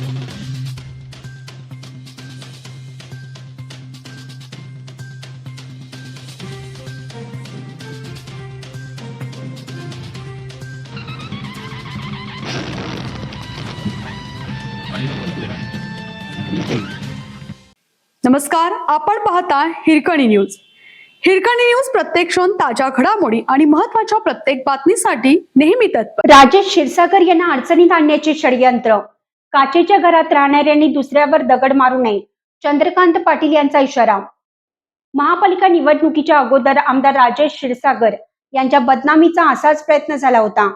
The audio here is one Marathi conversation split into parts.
नमस्कार, आपण पाहता हिरकणी न्यूज. हिरकणी न्यूज प्रत्येक क्षण ताज्या घडामोडी आणि महत्त्वाच्या प्रत्येक बातमीसाठी नेहमी तत्पर. राजेश क्षीरसागर यांना अडचणीत आणण्याचे षडयंत्र. काचेच्या घरात राहणाऱ्यांनी दुसऱ्यावर दगड मारू नये, चंद्रकांत पाटील यांचा इशारा. महापालिका निवडणुकीच्या अगोदर आमदार राजेश क्षीरसागर यांच्या बदनामीचा असाच प्रयत्न झाला होता.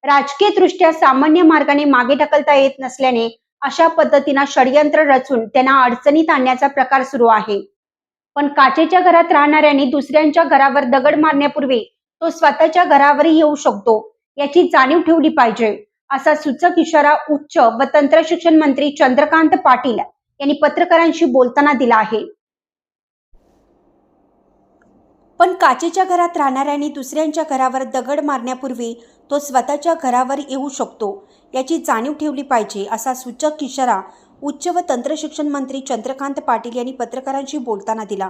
राजकीय दृष्ट्या सामान्य मार्गाने मागे ढकलता येत नसल्याने अशा पद्धतीने षडयंत्र रचून त्यांना अडचणीत आणण्याचा प्रकार सुरू आहे. पण काचेच्या घरात राहणाऱ्यांनी दुसऱ्यांच्या घरावर दगड मारण्यापूर्वी तो स्वतःच्या घरावरही येऊ शकतो याची जाणीव ठेवली पाहिजे, असा सूचक इशारा उच्च व तंत्र शिक्षण मंत्री चंद्रकांत पाटील यांनी पत्रकारांशी बोलताना दिला आहे. पण काचेच्या घरात राहणाऱ्यांनी दुसऱ्यांच्या घरावर दगड मारण्यापूर्वी तो स्वतःच्या घरावर येऊ शकतो याची जाणीव ठेवली पाहिजे, असा सूचक इशारा उच्च व तंत्र शिक्षण मंत्री चंद्रकांत पाटील यांनी पत्रकारांशी बोलताना दिला.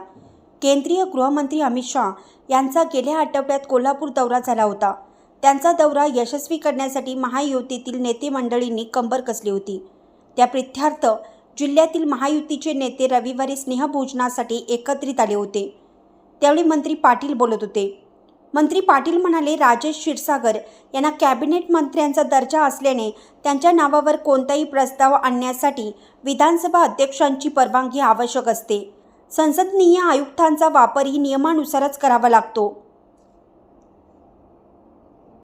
केंद्रीय गृहमंत्री अमित शाह यांचा गेल्या आठवड्यात कोल्हापूर दौरा झाला होता. त्यांचा दौरा यशस्वी करण्यासाठी महायुतीतील नेते मंडळींनी कंबर कसली होती. त्या प्रित्यर्थ जिल्ह्यातील महायुतीचे नेते रविवारी स्नेहभोजनासाठी एकत्रित आले होते. त्यावेळी मंत्री पाटील बोलत होते. मंत्री पाटील म्हणाले, राजेश क्षीरसागर यांना कॅबिनेट मंत्र्यांचा दर्जा असल्याने त्यांच्या नावावर कोणताही प्रस्ताव आणण्यासाठी विधानसभा अध्यक्षांची परवानगी आवश्यक असते. संसदीय आयुक्तांचा वापरही नियमानुसारच करावा लागतो.